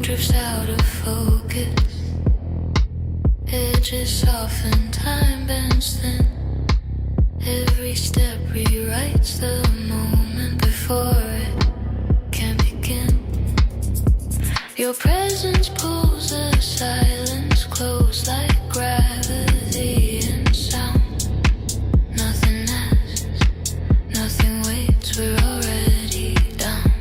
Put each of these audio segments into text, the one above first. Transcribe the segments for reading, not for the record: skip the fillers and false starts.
drifts out of focus. Edges soften, time bends thin. Every step rewrites the moment before it can begin. Your presence pulls the silence close like gravity and sound. Nothing asks, nothing waits, we're already down.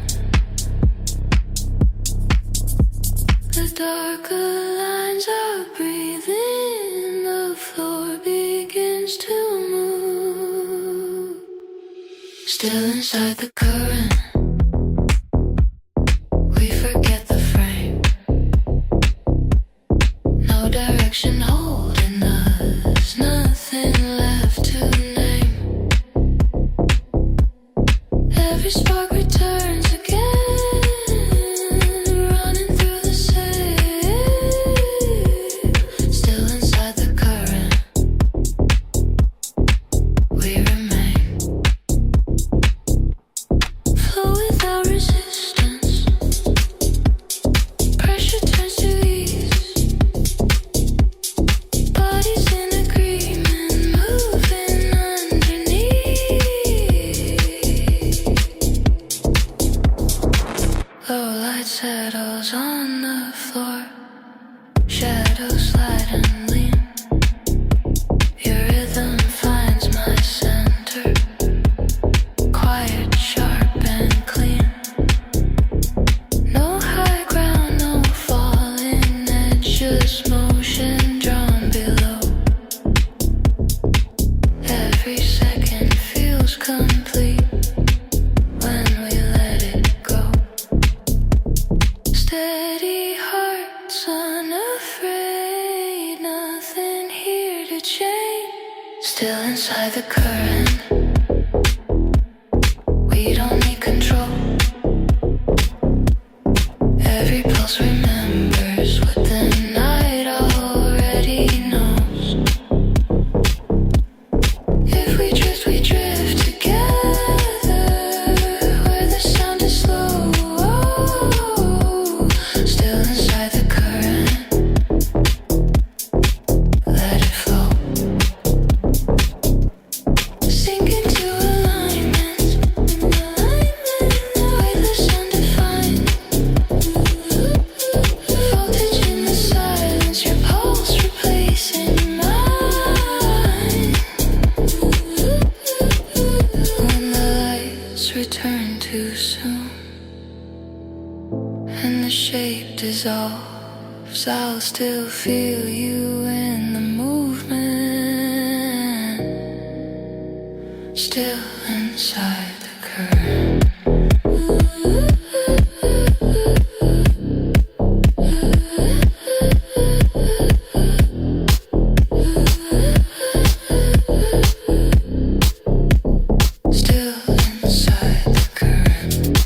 The darker lines are breathing, the floor begins to move. Still inside the current, we forget the frame. No direction holding us, nothing left to name. Every spark returns again, running through the same. Still inside the current, we remain. Flow without resistance, pressure turns to ease. Bodies in agreement, moving underneath. Low light settles on the floor, shadows slide and lean. Your rhythm finds my center, quiet, sharp and clean. No high ground, no falling edge, just motion drawn below. Every second feels complete when we let it go. Steady hearts, unafraid, nothing here to change. Still inside the current, we don't need control. Every pulse remembers what the night already knows. If we drift together, where the sound is slow. Still inside the current, let it flow. Sink into alignment, weightless, undefined. Voltage in the silence, your pulse replacing mine. When the lights return too soon and the shape dissolves, I'll still feel you in the movement. Still inside the current. Still inside the current.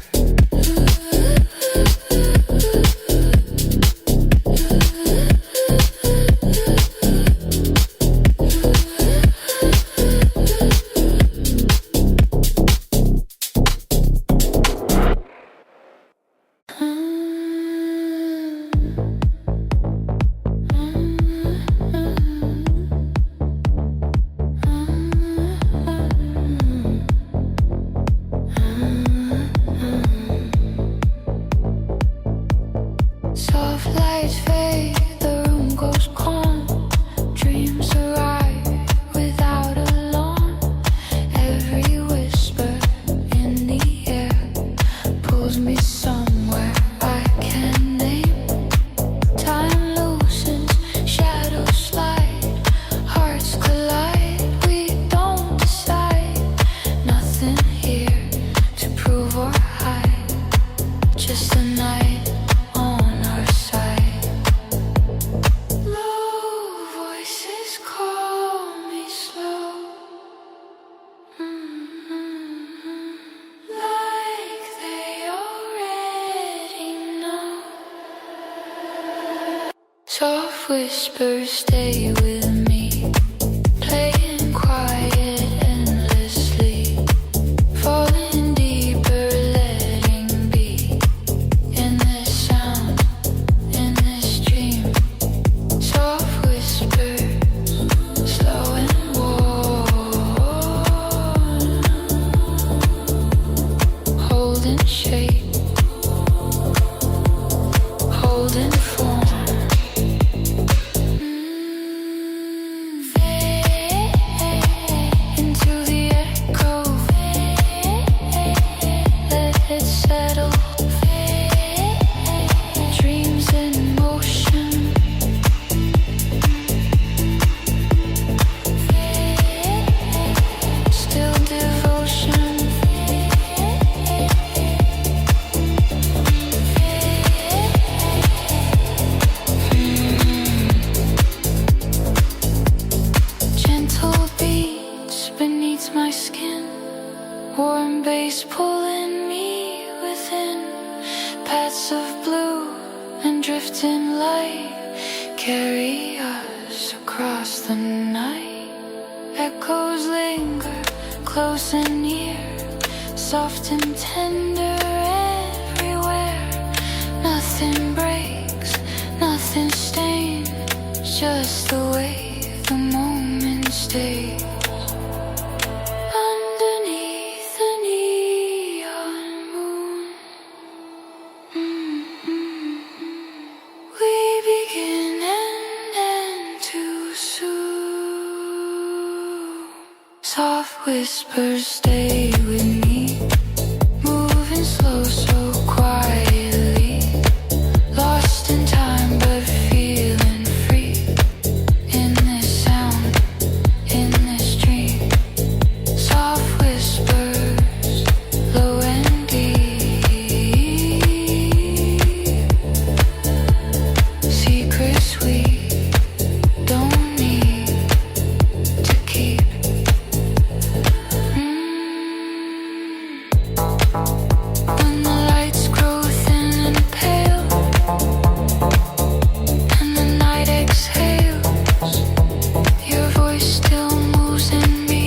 Soft lights fade, the room goes calm. Dreams arrive without alarm. Every whisper in the air pulls me somewhere I can name. Time loosens, shadows slide, hearts collide. We don't decide, nothing here to prove or hide. Just a night on our side. Low voices call me slow, like they already know. Soft whispers stay with me, playing quiet endlessly, falling deeper, letting be in this sound, in this dream. Soft whispers, slow and warm, holding shape, holding form. My skin, warm bass pulling me within, paths of blue and drifting light carry us across the night. Echoes linger close and near, soft and tender everywhere. Nothing breaks, nothing stains, just the way the moment stays. Soft whispers stay with me, moving slow so quietly, lost in time but feeling free, in this sound, in this dream. Soft whispers, low and deep, secrets we don't need to keep. When the lights grow thin and pale, and the night exhales, your voice still moves in me.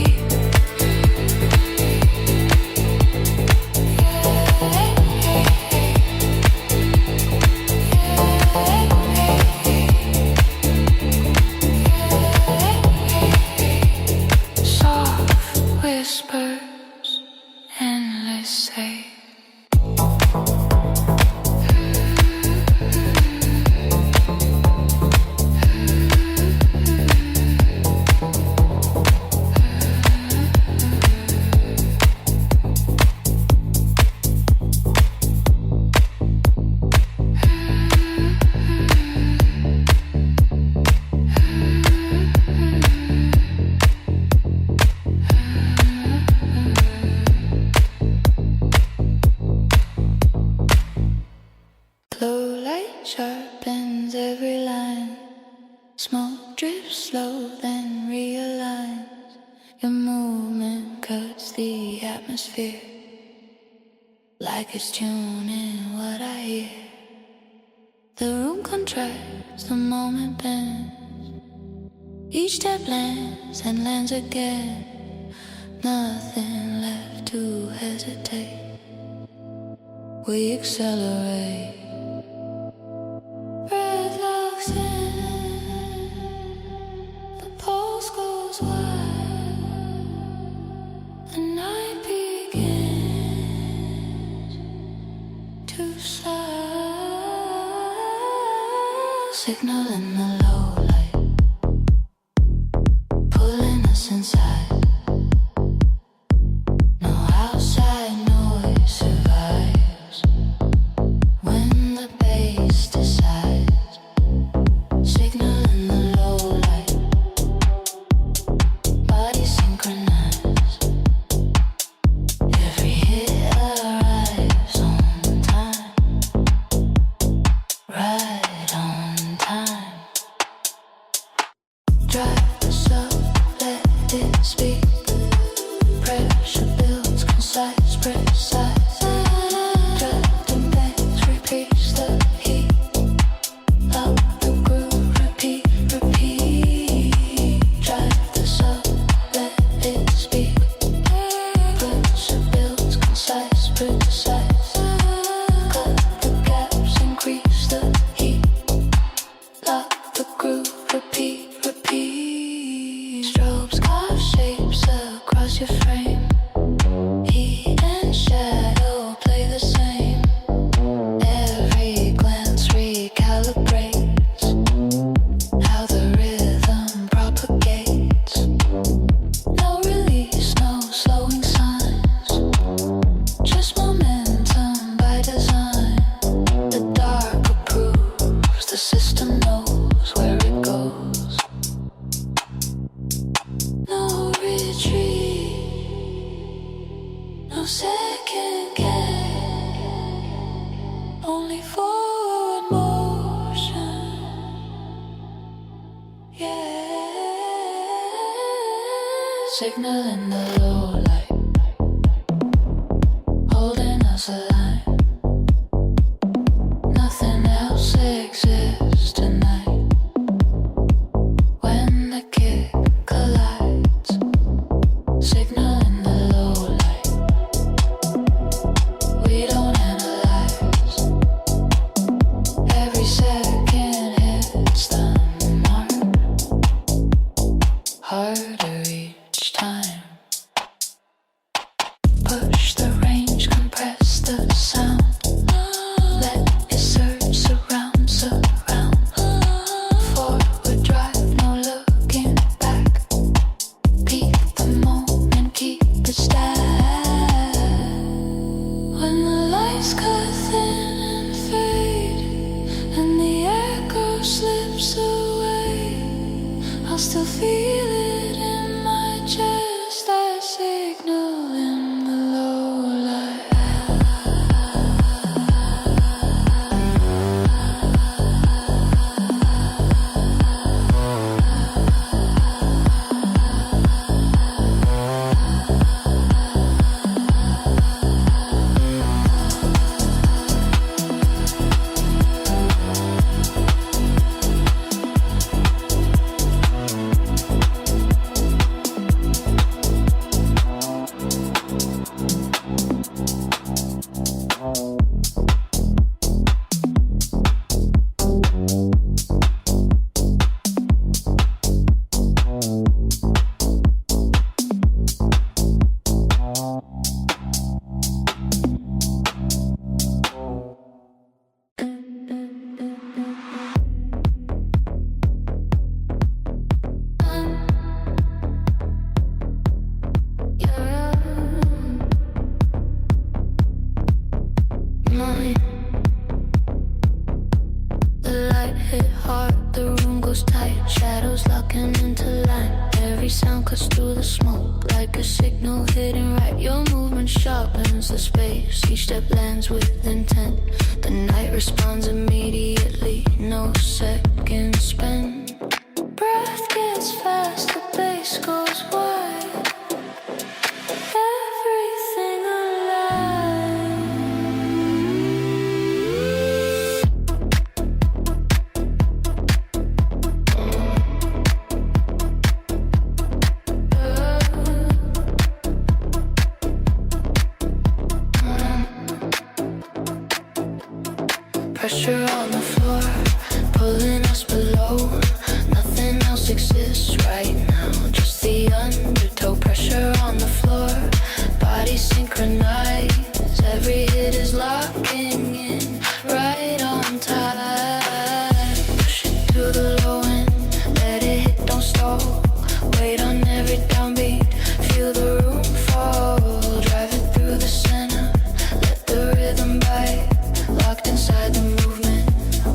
Soft whispers, endless say. Low light sharpens every line, smoke drips slow then realigns. Your movement cuts the atmosphere, like it's tuning what I hear. The room contracts, the moment bends, each step lands and lands again. Nothing left to hesitate, we accelerate. Breath locks in, the pulse goes wide, the night begins to slide. Signal in the low light, pulling us inside. No outside noise survives when the bass decides. Signal in the low light, body synchronized. Every hit arrives on time, right on time. Drive us up, let it spin. Signal in the low light, holding us alive. Nothing else exists tonight. When the kick collides, signal in the low light. We don't analyze. Every second hits the mark. Harder each time. Push the range, compress the sound. Let it surge, surround, surround. Forward drive, no looking back. Peak the moment, keep it stacked. When the lights cut thin and fade, and the echo slips away, I'll still feel it in my chest. That signal in the low light. Mine. The light hit hard, the room goes tight. Shadows locking into line. Every sound cuts through the smoke like a signal hitting right. Your movement sharpens the space. Each step lands with intent. The night responds immediately. No second spent. Breath gets fast, the bass goes wide. Everything alive. Pressure on the floor, pulling us below. Nothing else exists right now, just the undertow. Pressure on the floor, bodies synchronize. Every hit is locking in, right on time. Push it to the low end, let it hit, don't stall. Wait on every downbeat, feel the room fall. Drive it through the center, let the rhythm bite. Locked inside the movement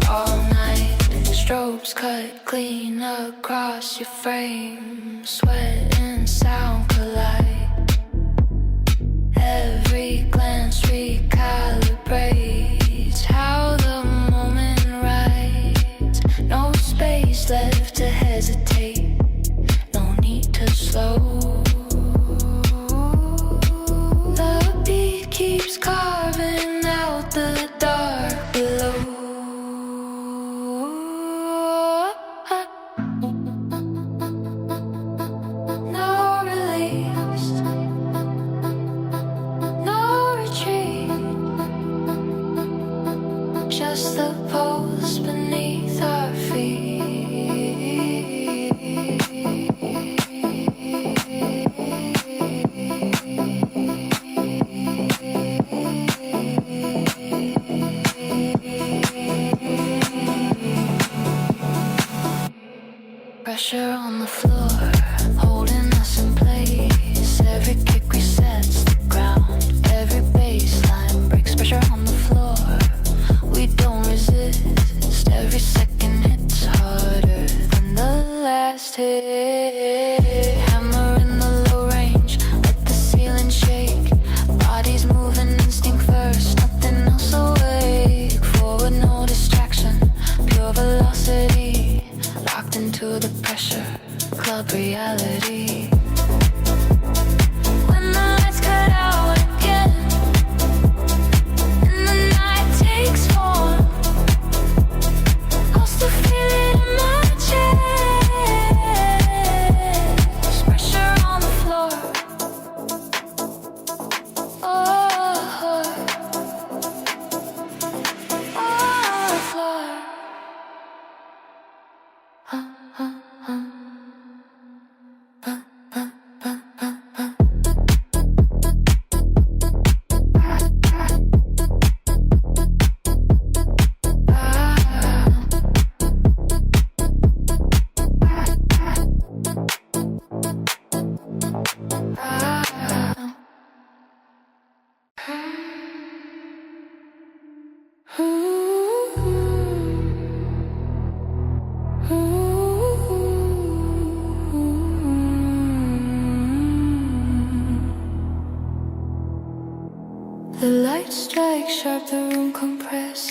all night. Strobes cut clean across your frame. Sweat and sound collide. Every glance recalibrates how the moment rides. No space left to hesitate. No need to slow. The beat keeps carving out the dark below. No release, no retreat. Just the pulse beneath our Pressure on the floor, holding us in place. Every kick resets the ground. Every baseline breaks. Pressure on the floor, we don't resist. Every second hits harder than the last hit. Hammer in the low range, let the ceiling shake. Bodies moving, instinct first, nothing else awake. Forward, no distraction, pure velocity. Locked into the pressure, club reality.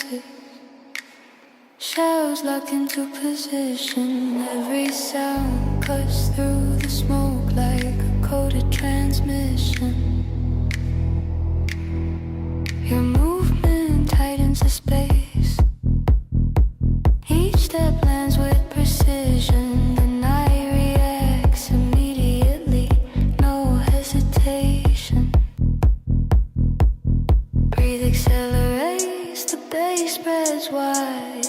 senses. Shadows locked into position. Every sound cuts through the smoke like a coded transmission. Your movement tightens the space. Each step lands with precision, and I react immediately, no hesitation. Breathe, accelerates, the bass spreads wide.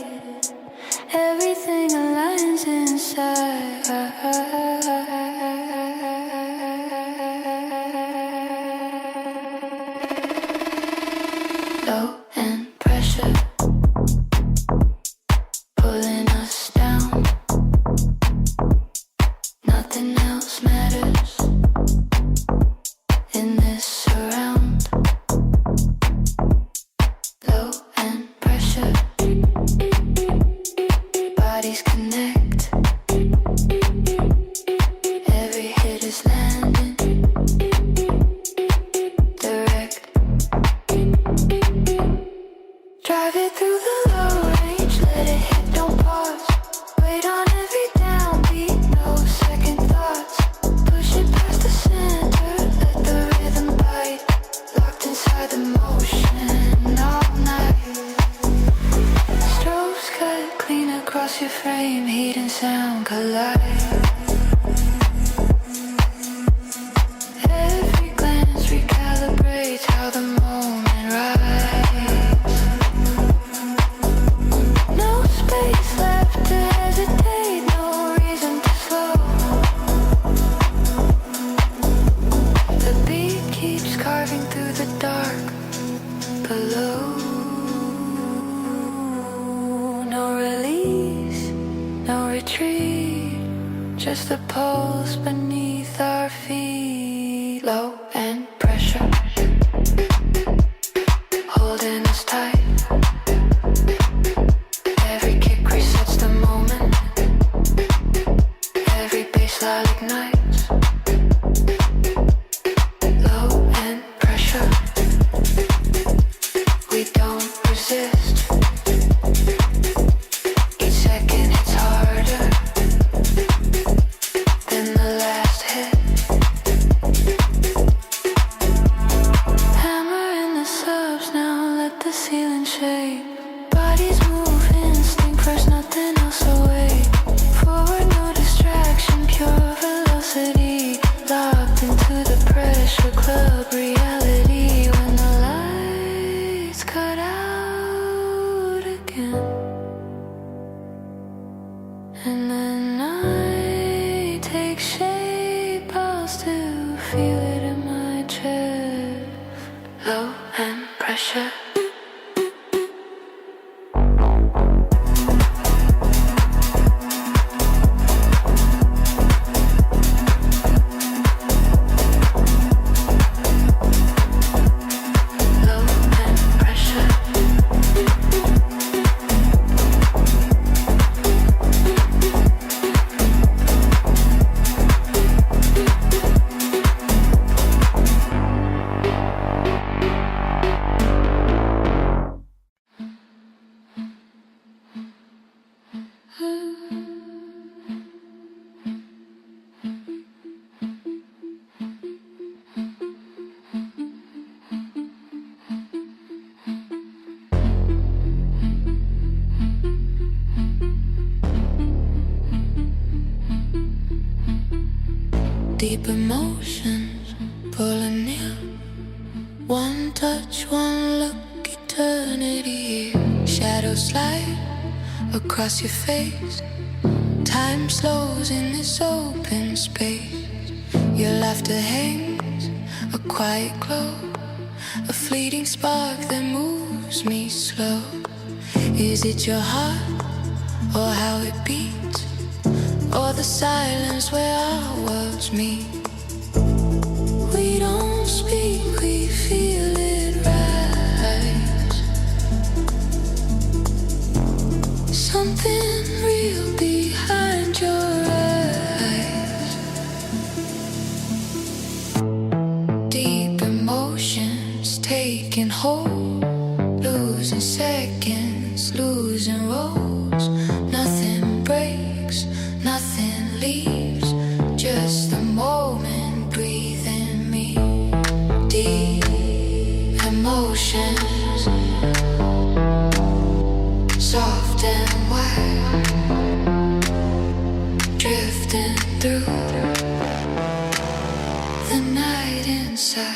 Everything aligns inside. Low end pressure pulling us down. Nothing else matters in this surround. Low end pressure, bodies connect. Every hit is landing direct. Drive it through the low range, let it hit, don't pause. Wait on every downbeat, no second thoughts. Push it past the center, let the rhythm bite. Locked inside the motion all night. Strobes cut clean across your frame, heat and sound collide. Every glance recalibrates how the moment rides. No space left to hesitate, no reason to slow. The beat keeps carving through the dark below. No release, no retreat, just the pulse beneath our feet. Low end pressure holding us tight. Every kick resets the moment. Every bassline ignites. Low end pressure, we don't resist. Each second hits harder than the last hit. Hammer in the subs now, let the ceiling shake. Bodies move, instinct first, nothing else away. Forward, no distraction, pure velocity. Locked into the pressure club reality. When the lights cut out again, and the night takes shape, I'll still feel it in my chest. Low end pressure. Low end pressure. Deep emotions pulling near. One touch, one look, eternity. Shadows slide across your face. Time slows in this open space. Your laughter hangs, a quiet glow, a fleeting spark that moves me slow. Is it your heart, or how it beats, or the silence where our worlds meet? We don't speak, we feel it rise. Something real behind your eyes. Deep emotions taking hold, losing seconds. keeps losing roles. Nothing breaks, nothing leaves. Just a moment, breathe in me. Deep emotions, soft and wet, drifting through the night inside.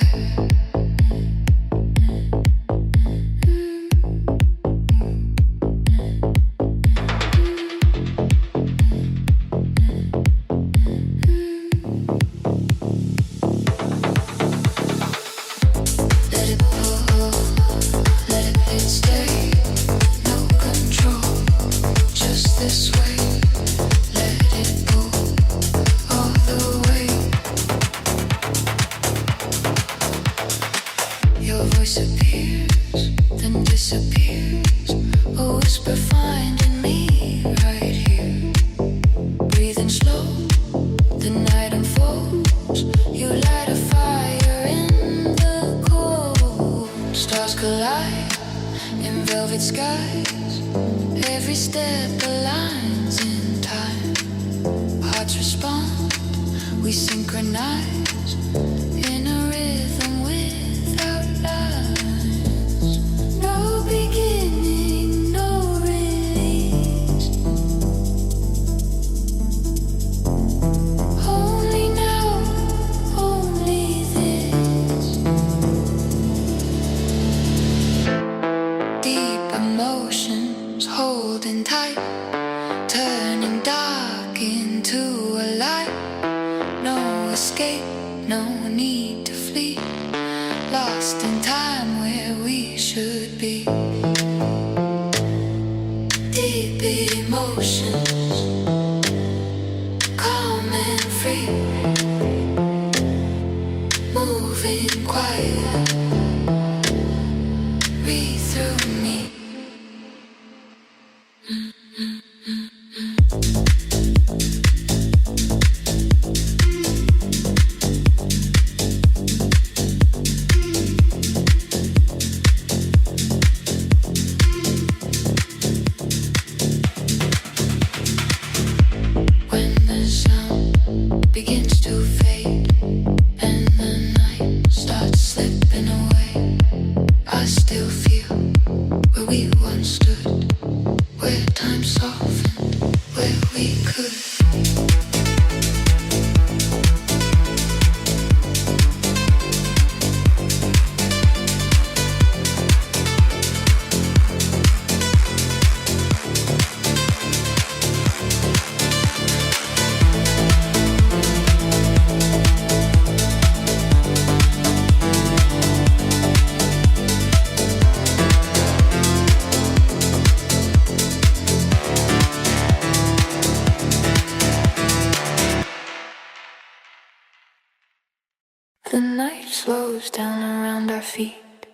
The night slows down around our feet.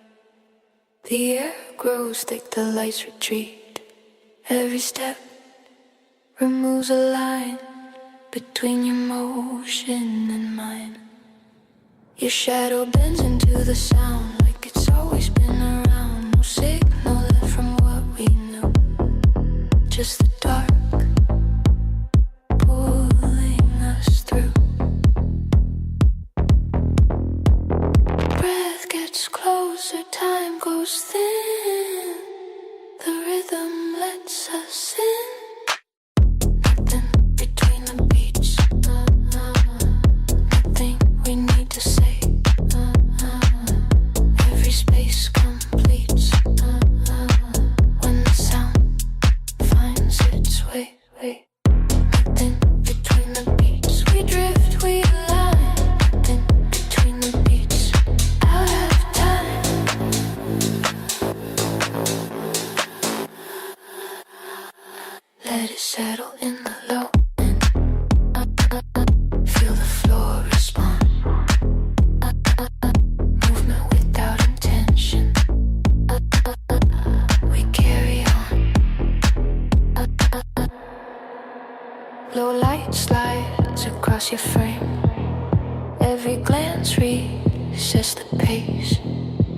The air grows thick, the lights retreat. Every step removes a line between your motion and mine. Your shadow bends into the sound like it's always been around. No signal left from what we knew, just the dark pulling us through. Breath gets closer, time goes thin. The rhythm lets us in. Nothing between the beats. Nothing we need to say. Every space completes when the sound finds its way. Nothing between the beats. We drift, we align. Nothing between the beats. Out of time. Let it settle in the low end. Feel the floor respond. Movement without intention. We carry on. Low light slides across your frame. Every glance resets the pace.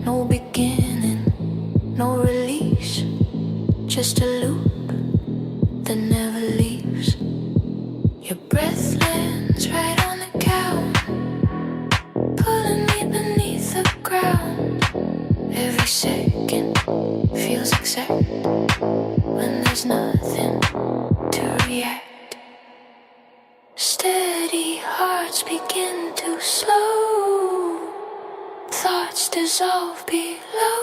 No beginning, no release. just a loop that never leaves. Your breath lands right on the couch, pulling me beneath the ground. Every second feels exact when there's nothing to react. Steady hearts begin to slow, thoughts dissolve below.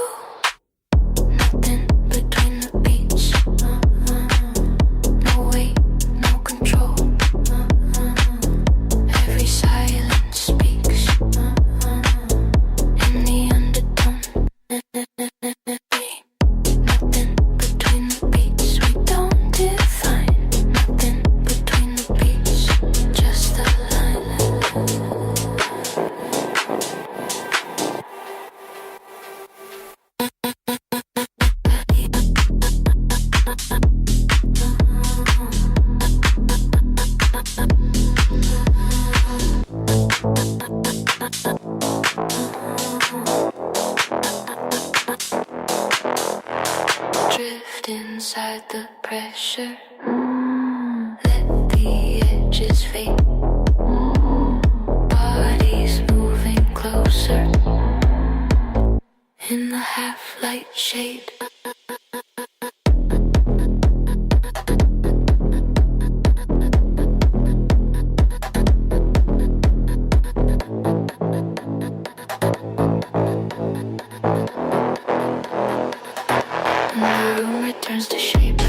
Nothing between the beats, no weight, no control. Every silence speaks in the undertone. Nothing between the beats, we don't define. Nothing between the beats, just the line. Drift inside the pressure. Let the edges fade. Bodies moving closer in the half-light shade. And the room returns to shape.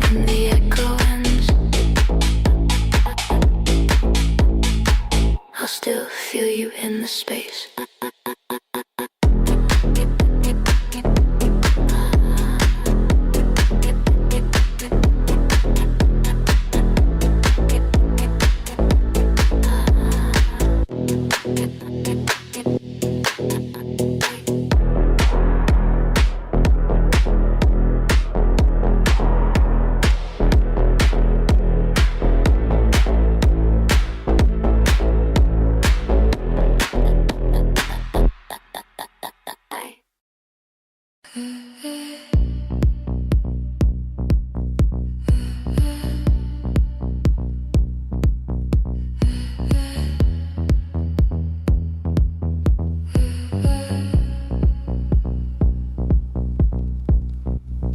And the echo ends. I'll still feel you in the space.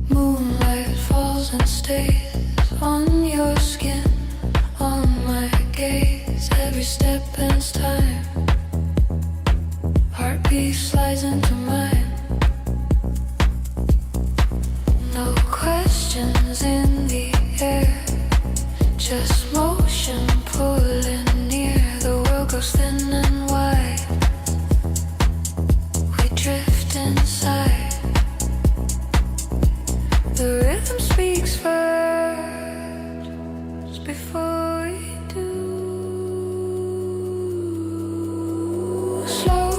Moonlight falls and stays on your skin, on my gaze. Every step ends time. Heartbeat slides into mine. No questions in the air, just motion pulling near. The world goes thin and wide. We drift inside. The rhythm speaks first before we do. Slow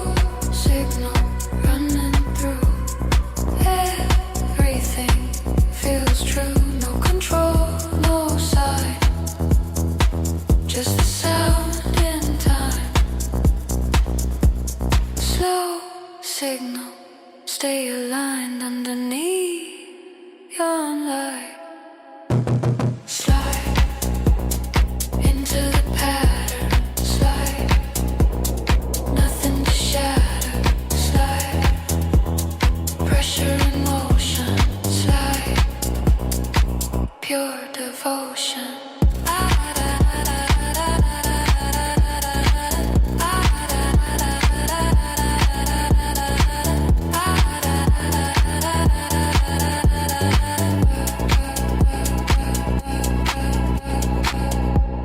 signal running through. Everything feels true. No control, no sign. Just the sound in time. Slow signal, stay aligned underneath your light. Slide into the pattern. Slide, nothing to shatter. Slide, pressure in motion. Slide, pure devotion.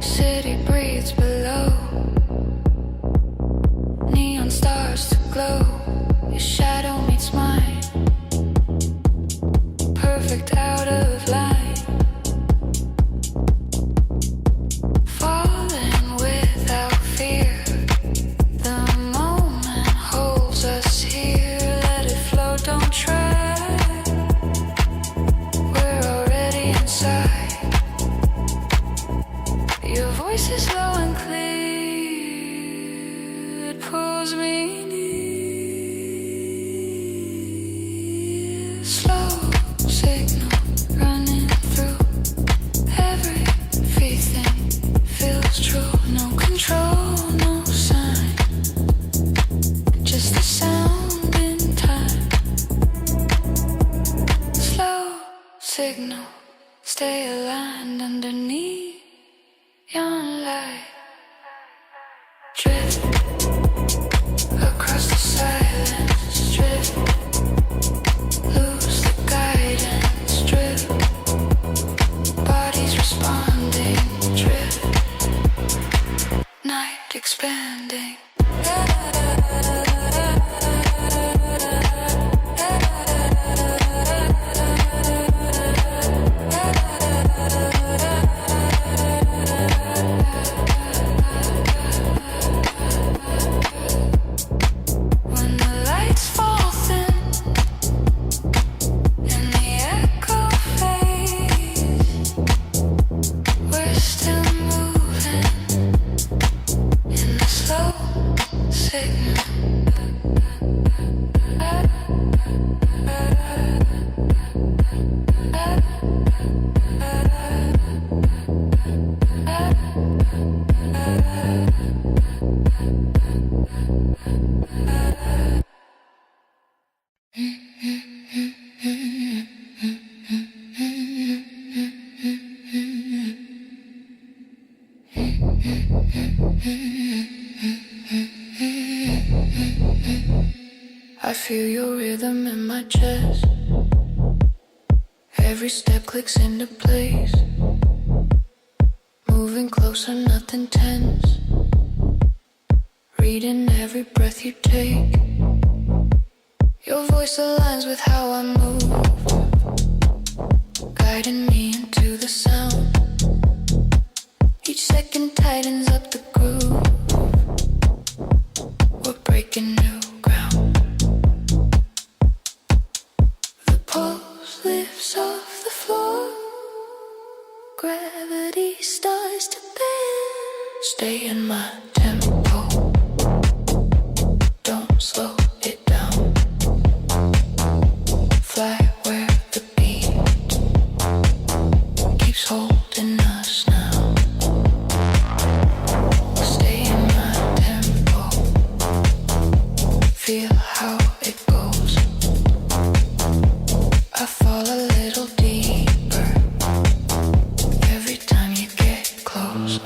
City breathes below. Neon stars to glow. Your shadow meets mine. Perfect out of line. Falling without fear. The moment holds us here. Let it flow, don't try. We're already inside. Your voice is low and clear. It pulls me near. Slow signal running through everything feels true. No control, no sign, just the sound in time. Slow signal, stay aligned underneath your light. Drift across the silence, drift, lose the guidance, drift, bodies responding, drift, night expanding. When the lights fall thin and the echo fades, we're still moving in the slow signal. I feel your rhythm in my chest. Every step clicks into place. Moving closer, nothing tense. Reading every breath you take. Your voice aligns with how I move, guiding me into the sound. Each second tightens up the groove. We're breaking new ground. The pulse lifts off the floor. Gravity starts to bend. Stay in my tempo. Don't slow it down. Fly where the beat keeps holding us now. Stay in my tempo. Feel how it goes. I fall a little deeper every time you get close.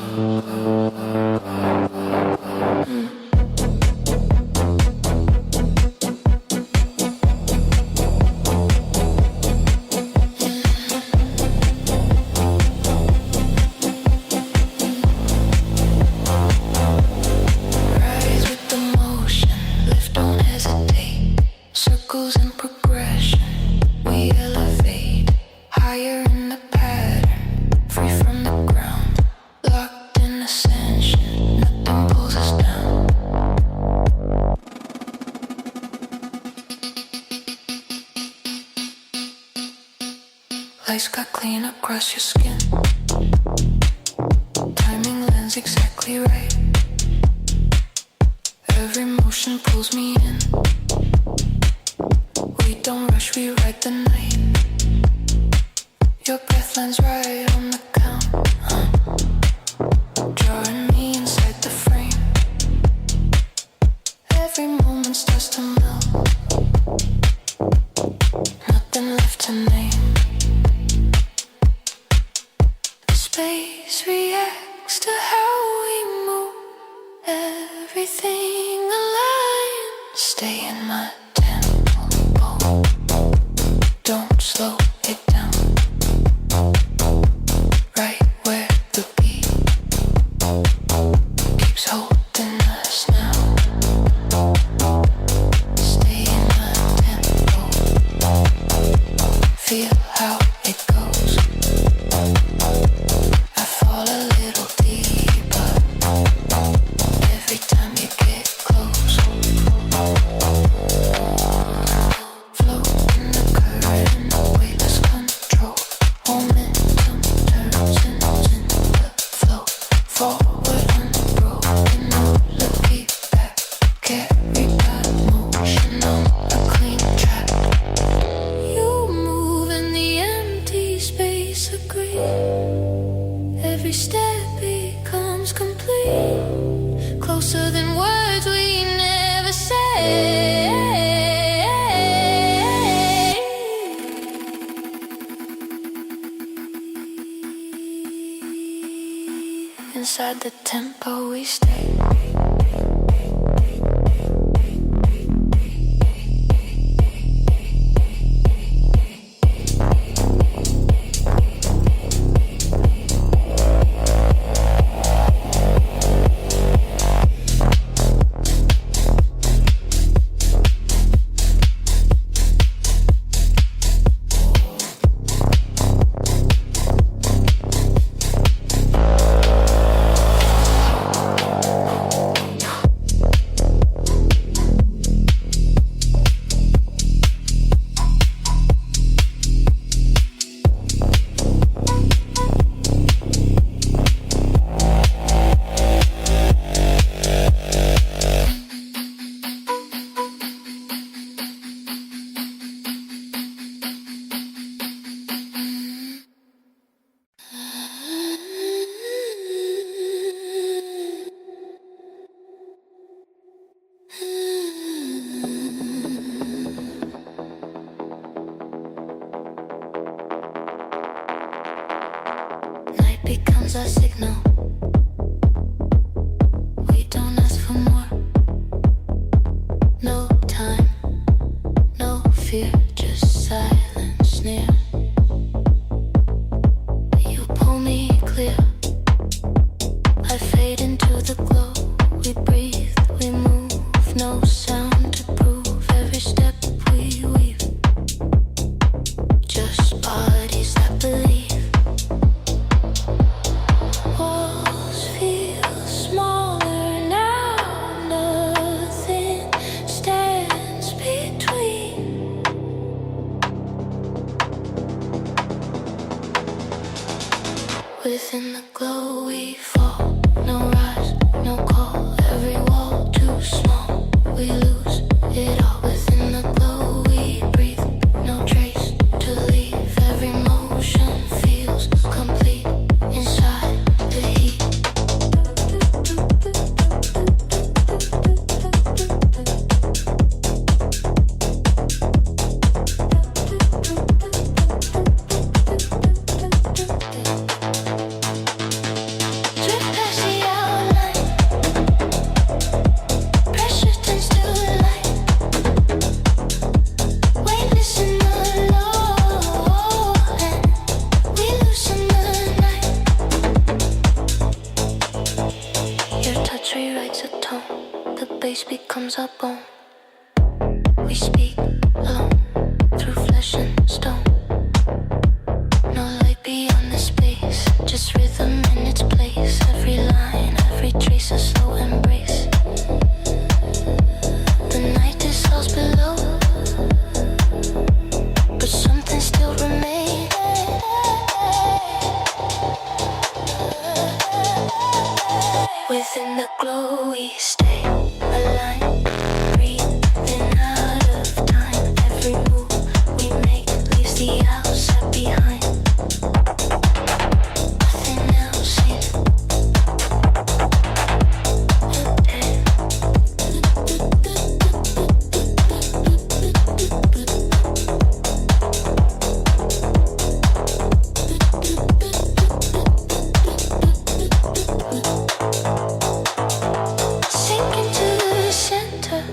Rise with the motion, lift, don't hesitate. Circles in progression, we elevate. Higher in the pattern, free from the ground. Locked in ascension, nothing pulls us down. Lights got clean across your skin. Timing lands exactly right. Every motion pulls me in. We don't rush, we ride the night. Your breath lands right on the count, drawing me inside the frame. Every moment starts to melt. Nothing left to name. Space reacts to how we move. Everything aligns. Stay in my tempo. Don't slow it down. Right where the beat keeps holding us now. Stay in my tempo. Feel how it goes. I fall a little deeper every time you get close. Float in the current, weightless. at the tempo we stay. Becomes our signal. We don't ask for more. No time, no fear, just silence near. You pull me clear. I fade into the glow. We breathe, we move. No sound to prove every step we weave. Just bodies that believe. Within the glow we fall. No rise, no call. Every wall too small. We lose it all. Within the glow we breathe. No trace to leave. Every motion feels complete inside the heat. Becomes our bone. We speak alone through flesh and stone. No light beyond the space, just rhythm in its place. Every line, every trace, a slow embrace. The night dissolves below, but something still remains. Within the glow we stay aligned, breathing out of time. Every move we make leaves the outside behind. Nothing else seems sink into the center.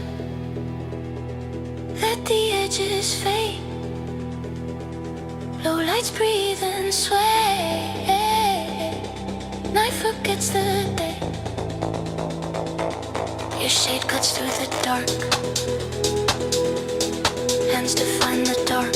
Let the edges fade. Low lights breathe and sway. Night forgets the day. Your shade cuts through the dark. Hands define the dark.